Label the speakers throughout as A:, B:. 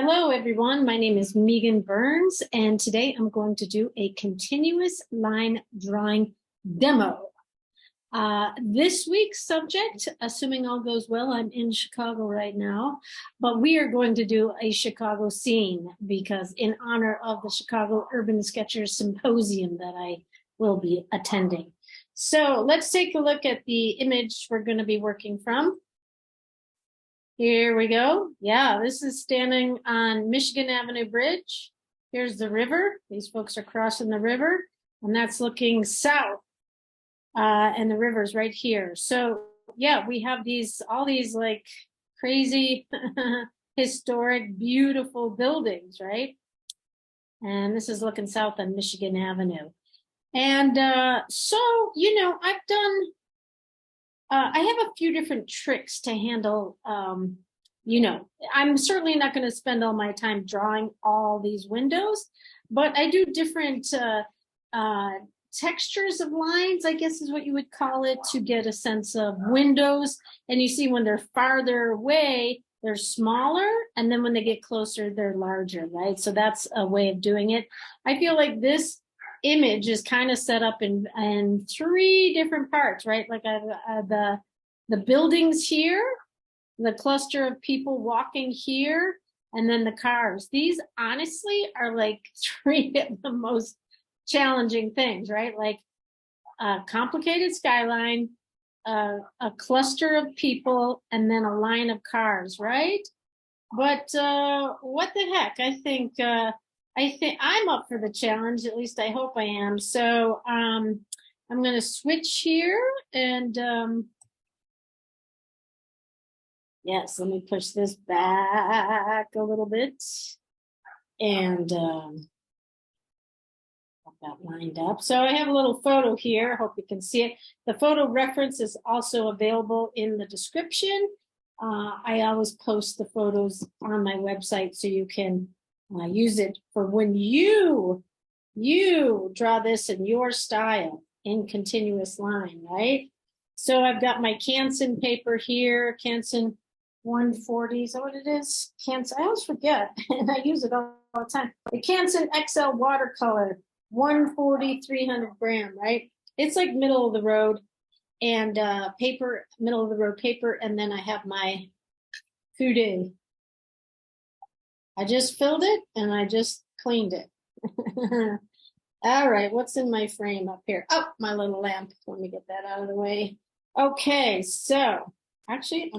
A: Hello, everyone. My name is Meagan Burns, and today I'm going to do a continuous line drawing demo. This week's subject, assuming all goes well, I'm in Chicago right now, but we are going to do a Chicago scene because in honor of the Chicago Urban Sketchers Symposium that I will be attending. So let's take a look at the image we're going to be working from. Here we go. Yeah, this is standing on Michigan Avenue Bridge. Here's the river. These folks are crossing the river, and that's looking south. And the river's right here. So yeah, we have all these like crazy, historic, beautiful buildings, right? And this is looking south on Michigan Avenue. And so, I have a few different tricks to handle. I'm certainly not going to spend all my time drawing all these windows, but I do different textures of lines, I guess is what you would call it, to get a sense of windows. And you see when they're farther away, they're smaller, and then when they get closer, they're larger, right? So that's a way of doing it. I feel like this image is kind of set up in three different parts, right? Like the buildings here, the cluster of people walking here, and then the cars. These honestly are like three of the most challenging things, right? Like a complicated skyline, a cluster of people, and then a line of cars, right? But what the heck? I think I'm up for the challenge. At least I hope I am. So I'm going to switch here, and yes, let me push this back a little bit, and that lined up. So I have a little photo here. I hope you can see it. The photo reference is also available in the description. I always post the photos on my website so you can use it for when you draw this in your style in continuous line, right? So I've got my Canson paper here, Canson 140, is that what it is? Canson, I always forget, and I use it all the time. The Canson XL watercolor, 140, 300 gram, right? It's like middle of the road, and paper, middle of the road paper, and then I have my Fude. I just filled it and I just cleaned it. All right, what's in my frame up here? Oh, my little lamp. Let me get that out of the way. Okay, so actually,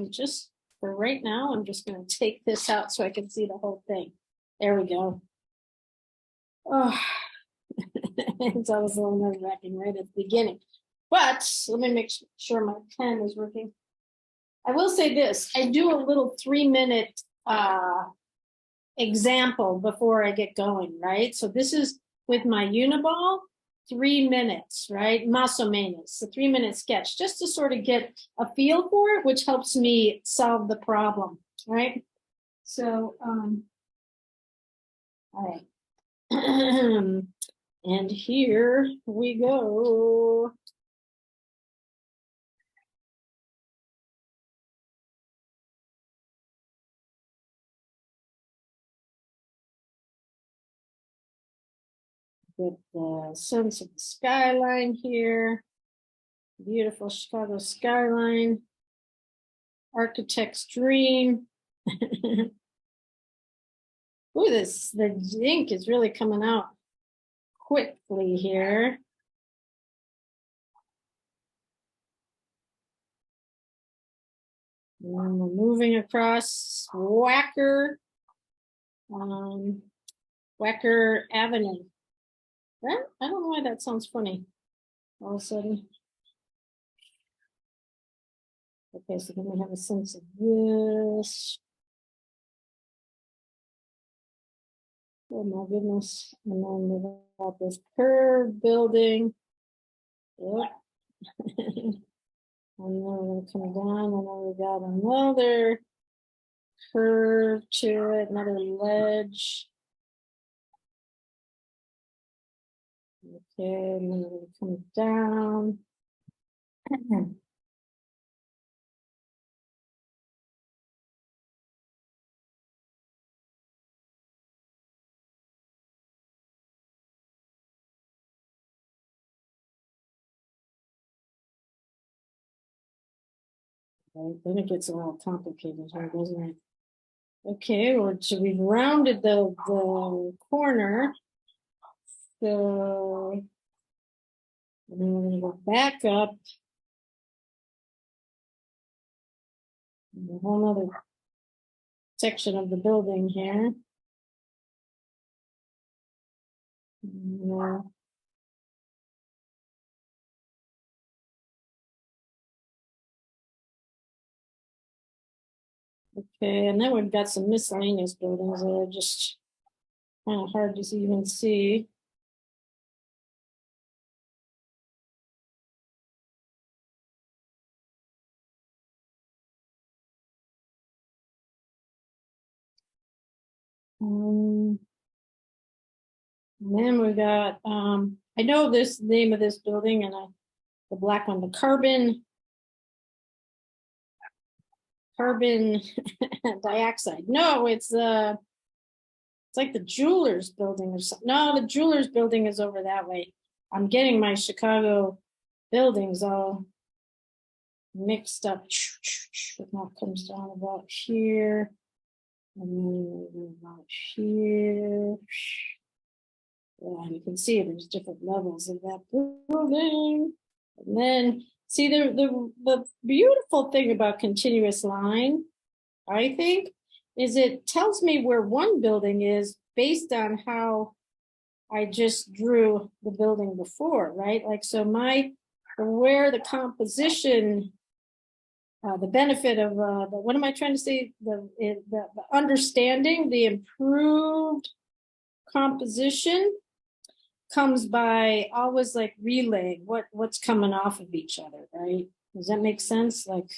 A: for right now, I'm just going to take this out so I can see the whole thing. There we go. Oh, it's always a little nerve-wracking right at the beginning. But let me make sure my pen is working. I will say this. I do a little 3-minute example before I get going, right? So this is with my Uniball, 3 minutes, right? Más o menos, a 3-minute sketch, just to sort of get a feel for it, which helps me solve the problem, right? So, all right. And here we go. Get the sense of the skyline here. Beautiful Chicago skyline. Architect's dream. Ooh, the ink is really coming out quickly here. And we're moving across Wacker Avenue. I don't know why that sounds funny all of a sudden. Okay, so then we have a sense of this. Oh my goodness. And then we have this curved building. Yep. And then we're going to come down, and then we got another curve to it, another ledge. Okay, and then we're going to come down. Right, then it gets a little complicated here, doesn't it? Okay, well, so we've rounded the corner. So, and then we're gonna go back up. A whole other section of the building here. Yeah. Okay, and then we've got some miscellaneous buildings that are just kind of hard to even see. And then we got, I know this name of this building and the black one, the carbon dioxide. No, it's like the jeweler's building or something. No, the jeweler's building is over that way. I'm getting my Chicago buildings all mixed up. It now comes down about here. And then about here. Yeah, you can see there's different levels of that building. And then see the beautiful thing about continuous line, I think, is it tells me where one building is based on how I just drew the building before, right? Like, so where the composition, the benefit of what am I trying to say? The understanding, the improved composition comes by always like relaying what's coming off of each other, right? Does that make sense? Like,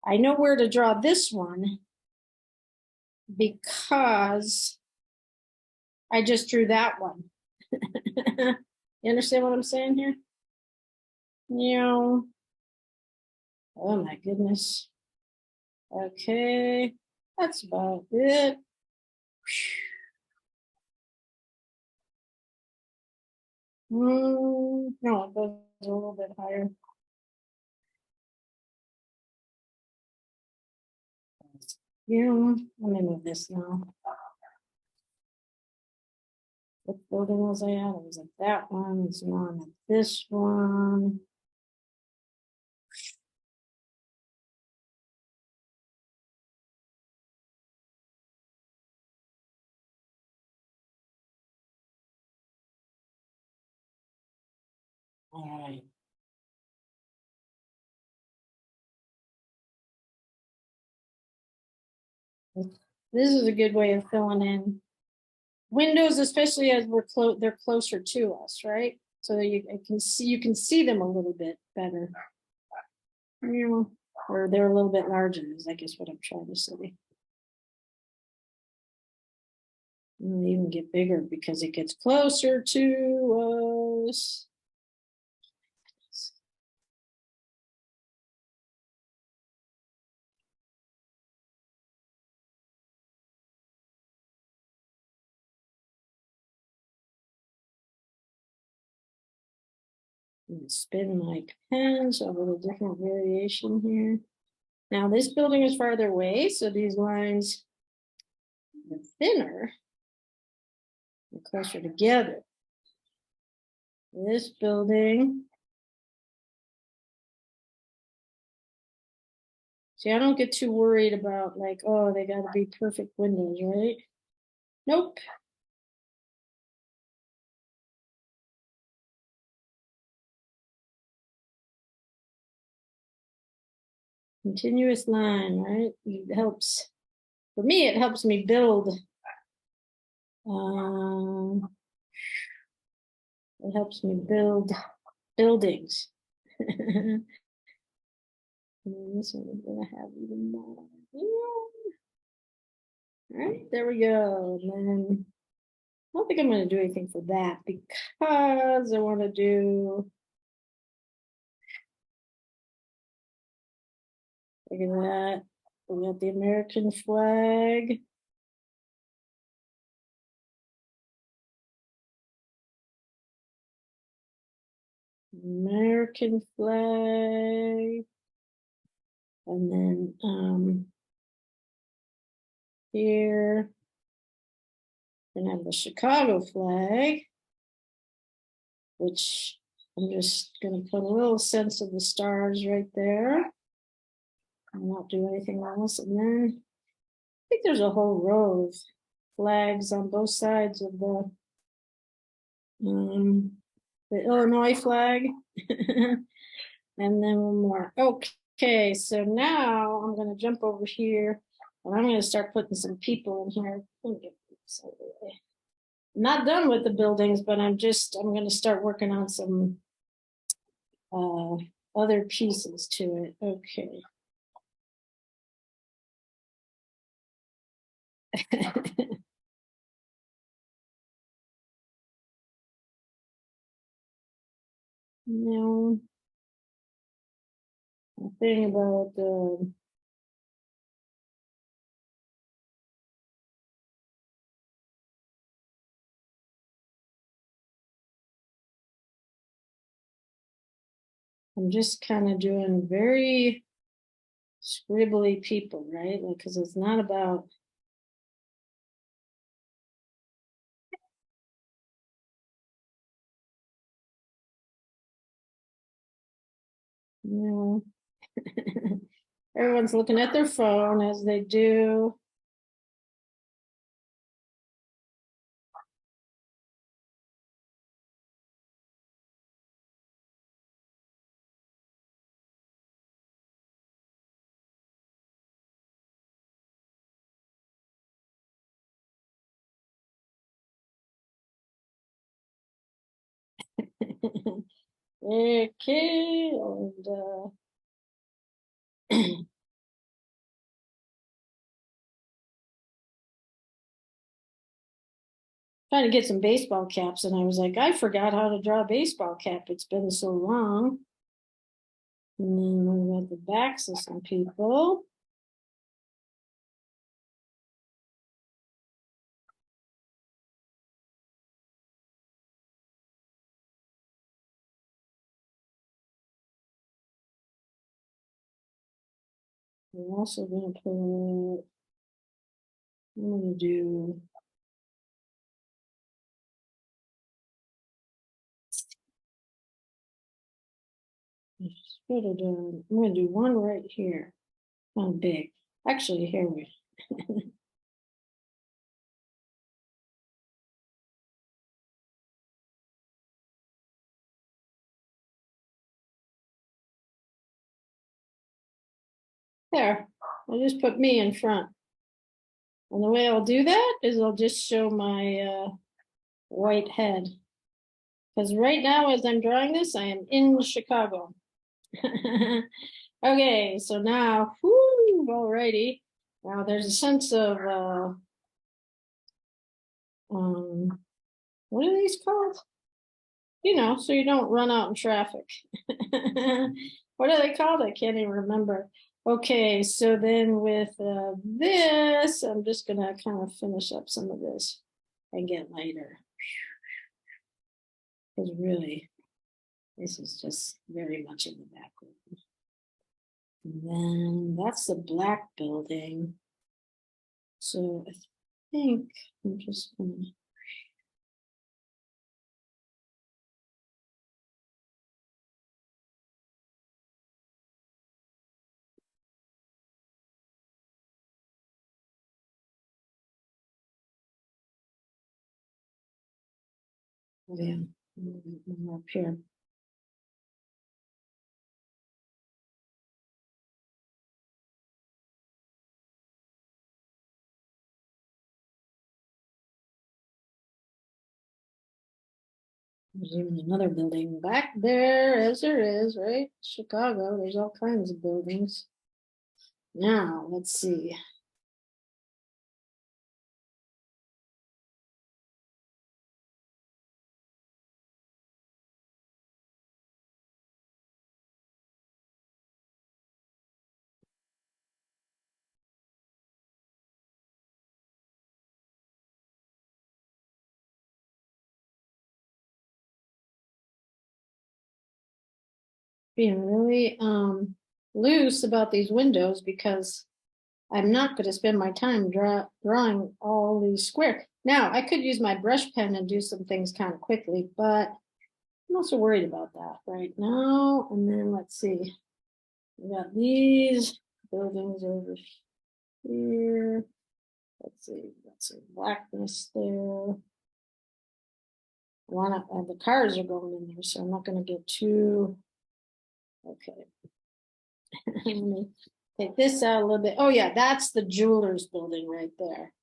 A: I know where to draw this one because I just drew that one. You understand what I'm saying here? Yeah. Oh my goodness. Okay, that's about it. No, it goes a little bit higher. Yeah, let me move this now. What building was I at? I was at that one. It's now I'm at this one. All right. This is a good way of filling in windows, especially as they're closer to us, right? So that you can see them a little bit better. Yeah, or they're a little bit larger, is I guess what I'm trying to say. And they even get bigger because it gets closer to us. Spin my pen, so a little different variation here. Now this building is farther away, so these lines are thinner and closer together. This building, see, I don't get too worried about like, oh, they gotta be perfect windows, right? Nope. Continuous line, right? It helps, for me, it helps me build. It helps me build buildings. This one is gonna have even more. All right, there we go. And then I don't think I'm gonna do anything for that because I want to do. Look at that. We got the American flag. American flag. And then here, we're gonna have the Chicago flag, which I'm just gonna put a little sense of the stars right there. And not do anything else. And then I think there's a whole row of flags on both sides of the Illinois flag. And then one more. Okay, so now I'm gonna jump over here and I'm gonna start putting some people in here. I'm not done with the buildings, but I'm gonna start working on some other pieces to it. Okay. No, the thing about I'm just kind of doing very scribbly people, right? Like, because it's not about you know everyone's looking at their phone as they do. Okay, and trying to get some baseball caps, and I was like, I forgot how to draw a baseball cap. It's been so long. And then we got the backs of some people. We're also gonna put. I'm gonna do. I'm gonna do one right here. One big. Actually, here we. There. I just put me in front. And the way I'll do that is I'll just show my white head. Because right now, as I'm drawing this, I am in Chicago. Okay, so now, whoo, alrighty. Now there's a sense of, what are these called? You know, so you don't run out in traffic. What are they called? I can't even remember. Okay, so then with this, I'm just gonna kind of finish up some of this and get lighter. Because really, this is just very much in the background. And then that's the black building. So I think I'm just gonna. Oh yeah, I'm up here. There's even another building back there, as there is, right? Chicago, there's all kinds of buildings. Now, let's see. Being really loose about these windows because I'm not going to spend my time drawing all these squares. Now, I could use my brush pen and do some things kind of quickly, but I'm also worried about that right now. And then let's see. We got these buildings over here. Let's see, got some blackness there. The cars are going in there, so I'm not going to get too. Okay. Let me take this out a little bit. Oh yeah, that's the jeweler's building right there.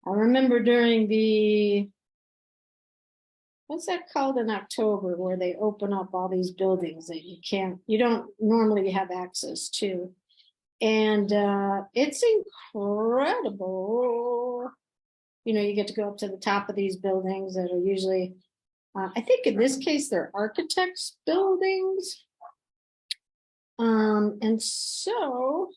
A: I remember during the, what's that called in October, where they open up all these buildings that you don't normally have access to. And it's incredible. You know, you get to go up to the top of these buildings that are usually, I think in this case, they're architects' buildings. And so,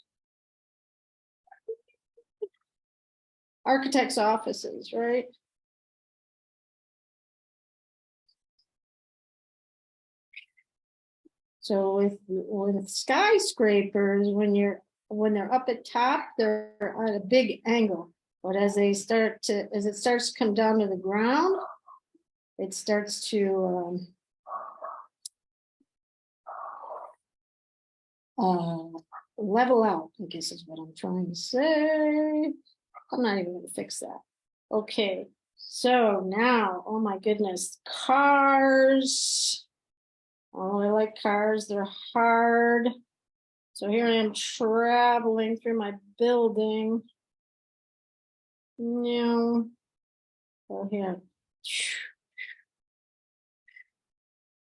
A: architects' offices, right? So with skyscrapers, when they're up at top, they're at a big angle. But as it starts to come down to the ground, it starts to level out, I guess is what I'm trying to say. I'm not even going to fix that. Okay, so now, oh my goodness, cars. Oh, I like cars, they're hard. So here I am traveling through my building. No. Oh, here.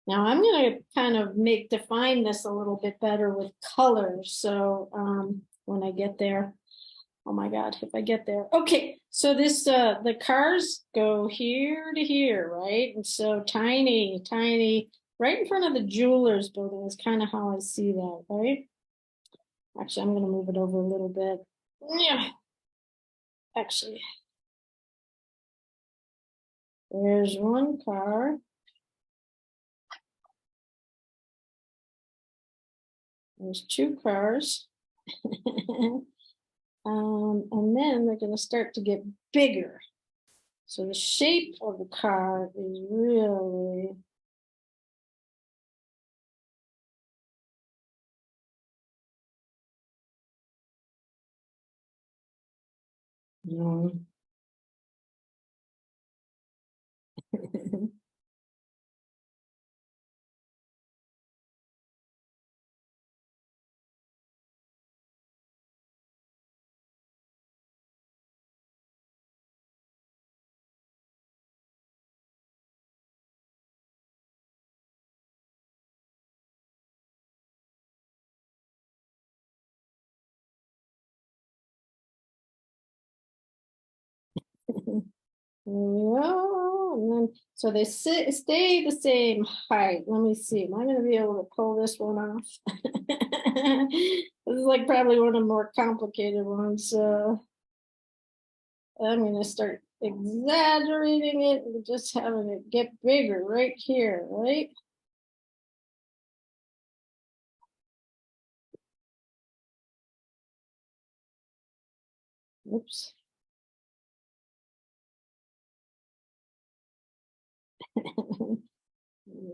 A: Now I'm going to kind of define this a little bit better with colors. So when I get there, oh my God, if I get there. Okay, so this, the cars go here to here, right? And so tiny, right in front of the jeweler's building is kind of how I see that, right? Actually, I'm going to move it over a little bit. Yeah. Actually, there's one car. There's two cars. And then they're going to start to get bigger. So the shape of the car is really and then so they stay the same height. Let me see. Am I going to be able to pull this one off? This is like probably one of the more complicated ones. I'm going to start exaggerating it and just having it get bigger right here, right? Oops. You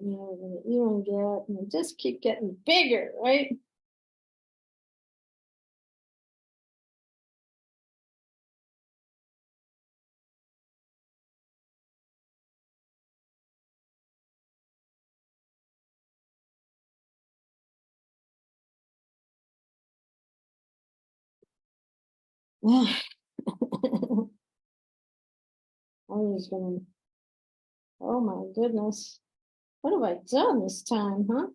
A: know, we're gonna even get and just keep getting bigger, right? I'm just gonna, oh my goodness. What have I done this time, huh?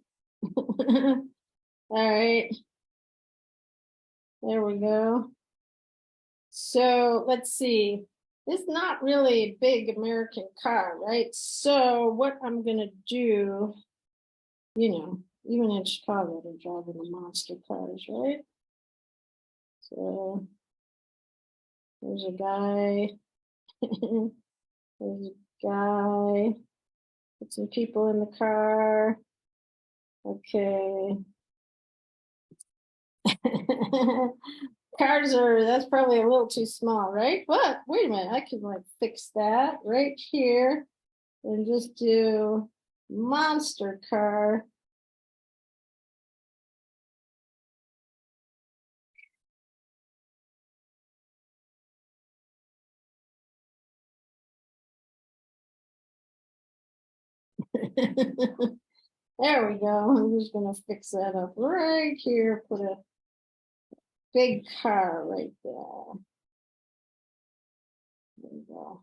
A: All right, there we go. So let's see. This is not really a big American car, right? So what I'm gonna do, you know, even in Chicago, they're driving the monster cars, right? So there's a guy. There's a guy. Put some people in the car. Okay. Cars are, that's probably a little too small, right? But wait a minute, I can like fix that right here and just do monster car. There we go. I'm just gonna fix that up right here. Put a big car right there. There we go.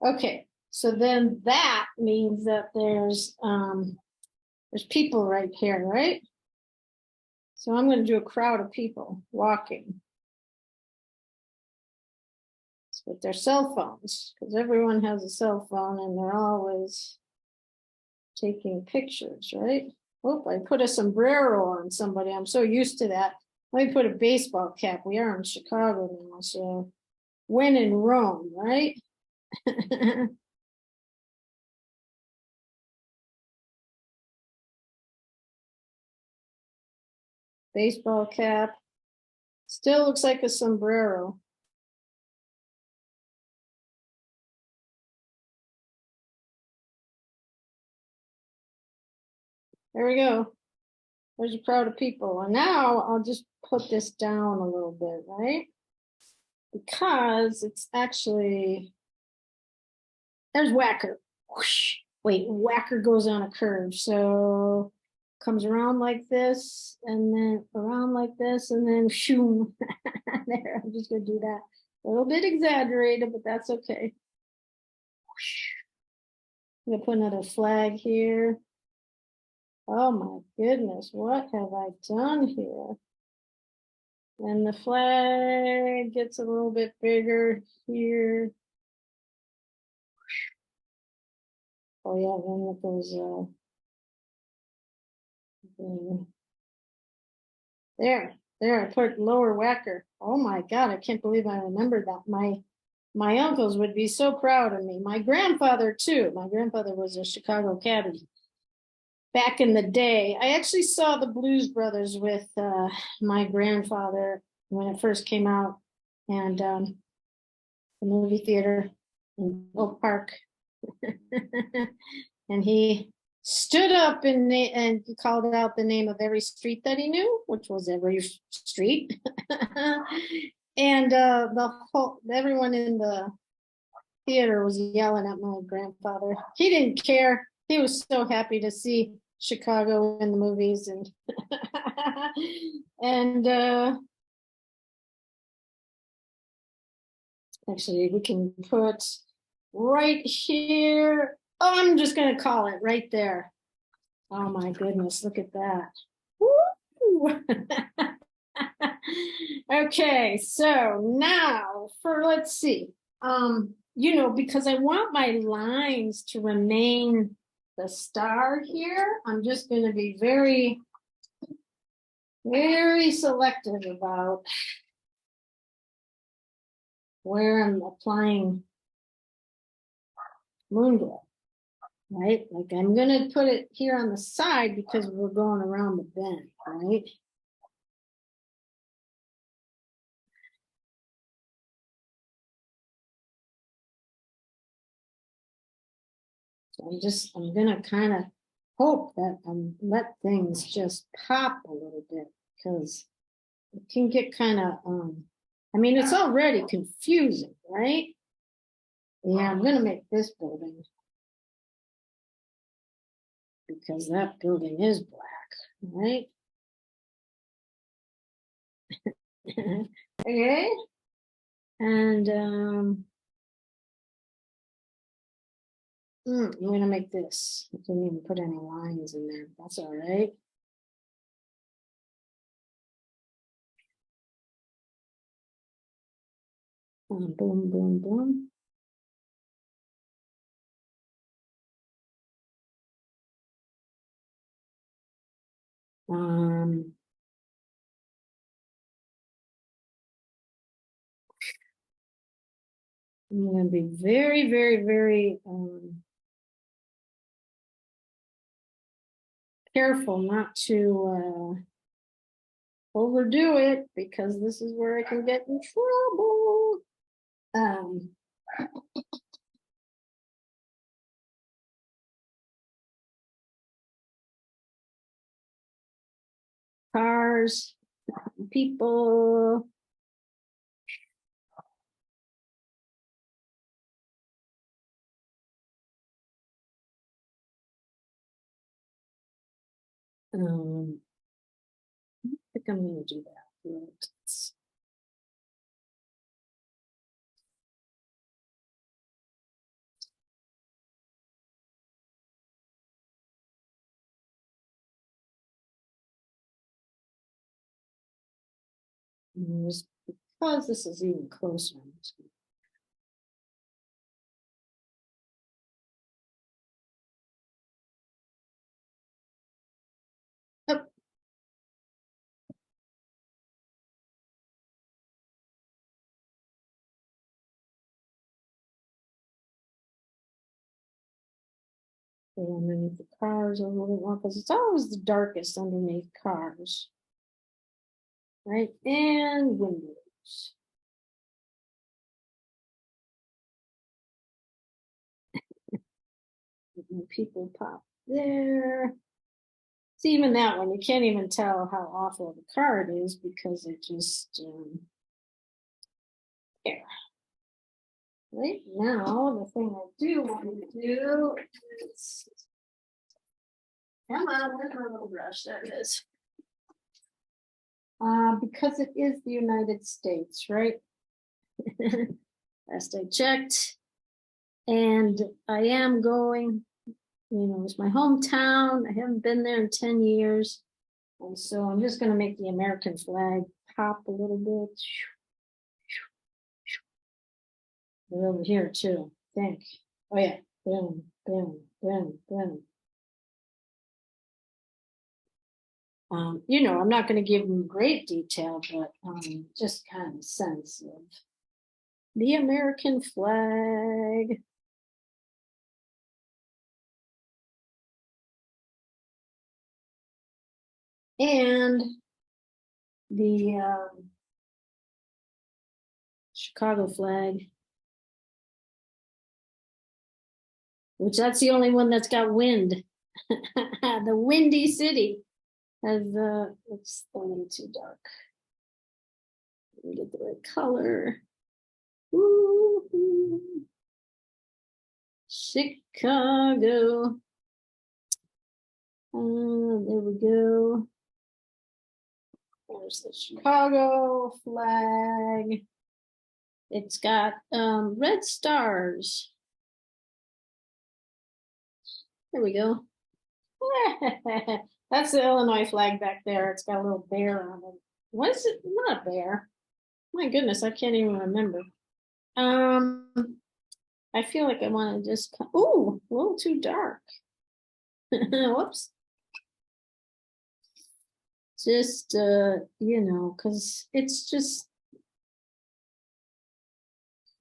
A: Okay, so then that means that there's people right here, right? So I'm going to do a crowd of people walking with their cell phones, because everyone has a cell phone and they're always taking pictures, right? Oh, I put a sombrero on somebody. I'm so used to that. Let me put a baseball cap. We are in Chicago now, so when in Rome, right? Baseball cap. Still looks like a sombrero. There we go. There's a crowd of people. And now I'll just put this down a little bit, right? Because it's actually, there's Whacker. Whoosh. Wait, Whacker goes on a curve. So comes around like this and then around like this and then shoom. There, I'm just gonna do that. A little bit exaggerated, but that's okay. Whoosh. I'm gonna put another flag here. Oh my goodness, what have I done here? And the flag gets a little bit bigger here. Oh yeah, then with those there, I put lower Whacker. Oh my God, I can't believe I remembered that. My uncles would be so proud of me. My grandfather too. My grandfather was a Chicago cabbie back in the day. I actually saw the Blues Brothers with my grandfather when it first came out, and the movie theater in Oak Park. And he stood up and called out the name of every street that he knew, which was every street. And the whole everyone in the theater was yelling at my grandfather. He didn't care. He was so happy to see Chicago in the movies and and actually we can put right here. Oh, I'm just going to call it right there. Oh my goodness, look at that. Woo! Okay, so now for, let's see. Because I want my lines to remain the star here, I'm just going to be very, very selective about where I'm applying moonglow. Right? Like I'm going to put it here on the side because we're going around the bend, right? So I'm going to kind of hope that let things just pop a little bit because it can get kind of, it's already confusing, right? Yeah, I'm going to make this building because that building is black, right? Okay. And I'm going to make this. I didn't even put any lines in there. That's all right. Boom, boom, boom. Um, I'm going to be very, very, very careful not to overdo it, because this is where I can get in trouble. Cars, people. I think I'm going to do that. Let's just because this is even closer. I'm just gonna- Oh. Go underneath the cars a little bit more, because it's always the darkest underneath cars. Right, and windows. People pop there. See, even that one, you can't even tell how awful the card is, because it just there. Right now, the thing I do want to do is, come on, where's my little brush? There it is. Because it is the United States, right? Last I checked. And I am going, it's my hometown. I haven't been there in 10 years. And so I'm just going to make the American flag pop a little bit. They're over here too, I think. Oh yeah, boom, boom, boom, boom. I'm not going to give them great detail, but just kind of a sense of the American flag. And the Chicago flag, which that's the only one that's got wind. The Windy City has it's a little too dark. Let me get the right color. Woo-hoo. Chicago. There we go. There's the Chicago flag. It's got red stars. There we go. That's the Illinois flag back there. It's got a little bear on it. What is it? Not a bear. My goodness, I can't even remember. I feel like I want to just, ooh, a little too dark. Whoops. Just, because it's just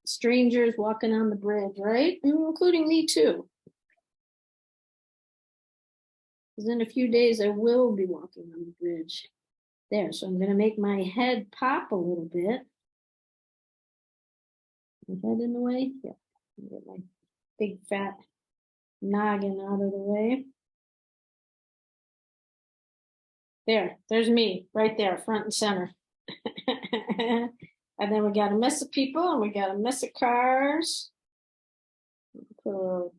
A: strangers walking on the bridge, right? Including me too. Because in a few days, I will be walking on the bridge. There, so I'm going to make my head pop a little bit. My head in the way? Yeah. Get my big fat noggin out of the way. There's me right there, front and center. And then we got a mess of people and we got a mess of cars. Put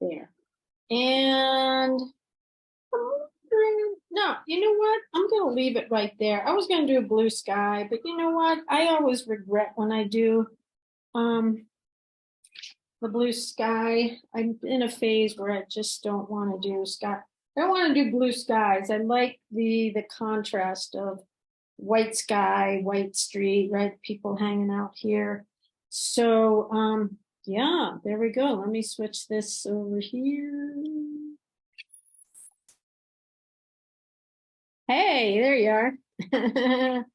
A: there. And no, you know what? I'm going to leave it right there. I was going to do a blue sky, but you know what? I always regret when I do the blue sky. I'm in a phase where I just don't want to do sky. I don't want to do blue skies. I like the contrast of white sky, white street, right? People hanging out here. So yeah, there we go. Let me switch this over here. Hey, there you are.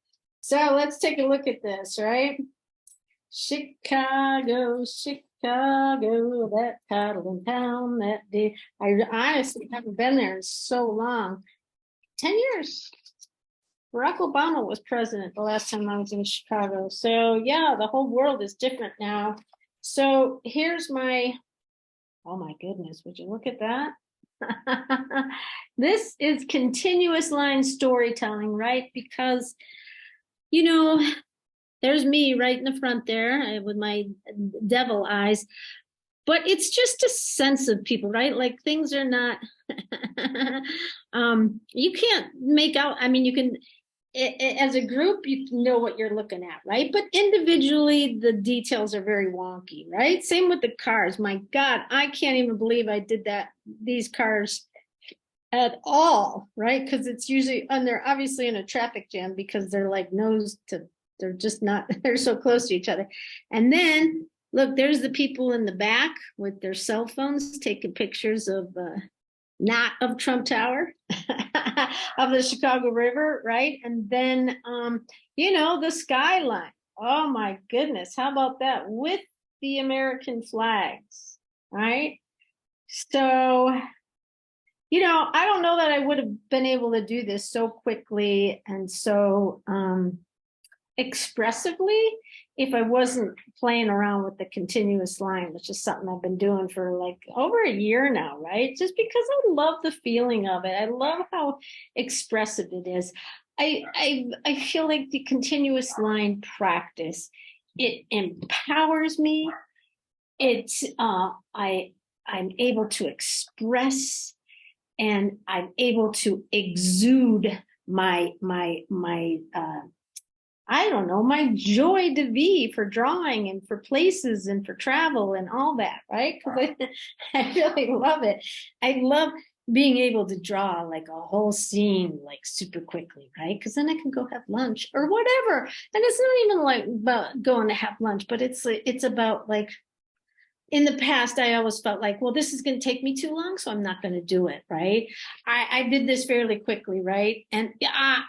A: So let's take a look at this, right? Chicago, Chicago, that paddling town that day. I honestly haven't been there in so long. 10 years. Barack Obama was president the last time I was in Chicago. So yeah, the whole world is different now. So here's my, oh my goodness, would you look at that? This is continuous line storytelling, right? Because, you know, there's me right in the front there with my devil eyes. But it's just a sense of people, right? Like things are not, you can't make out, I mean, you can, as a group, you know what you're looking at, right? But individually, the details are very wonky, right? Same with the cars. My God, I can't even believe I did these cars at all, right? Because it's usually, and they're obviously in a traffic jam because they're like they're just not, they're so close to each other. And then, look, there's the people in the back with their cell phones taking pictures of, not of Trump Tower, of the Chicago River, right? And then, you know, the skyline. Oh my goodness, how about that? With the American flags, right? So, you know, I don't know that I would have been able to do this so quickly and so expressively if I wasn't playing around with the continuous line, which is something I've been doing for like over a year now, right? Just because I love the feeling of it. I love how expressive it is. I feel like the continuous line practice, it empowers me. It's I'm able to express and I'm able to exude my I don't know, my joy de vivre for drawing and for places and for travel and all that, right? Because I really love it. I love being able to draw like a whole scene like super quickly, right? Because then I can go have lunch or whatever. And it's not even like about going to have lunch, but it's about like, in the past, I always felt like, well, this is going to take me too long, so I'm not going to do it, right? I did this fairly quickly, right? And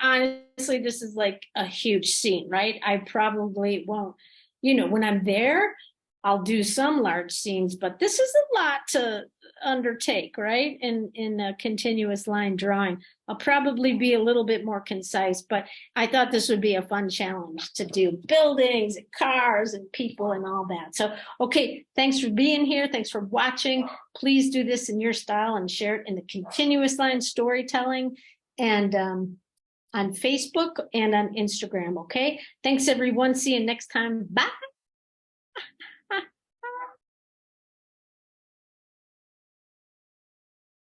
A: honestly, this is like a huge scene, right? I probably won't, you know, when I'm there, I'll do some large scenes, but this is a lot to undertake, right? In a continuous line drawing. I'll probably be a little bit more concise, but I thought this would be a fun challenge to do buildings and cars and people and all that. So, okay, thanks for being here. Thanks for watching. Please do this in your style and share it in the continuous line storytelling and on Facebook and on Instagram, okay? Thanks, everyone. See you next time. Bye.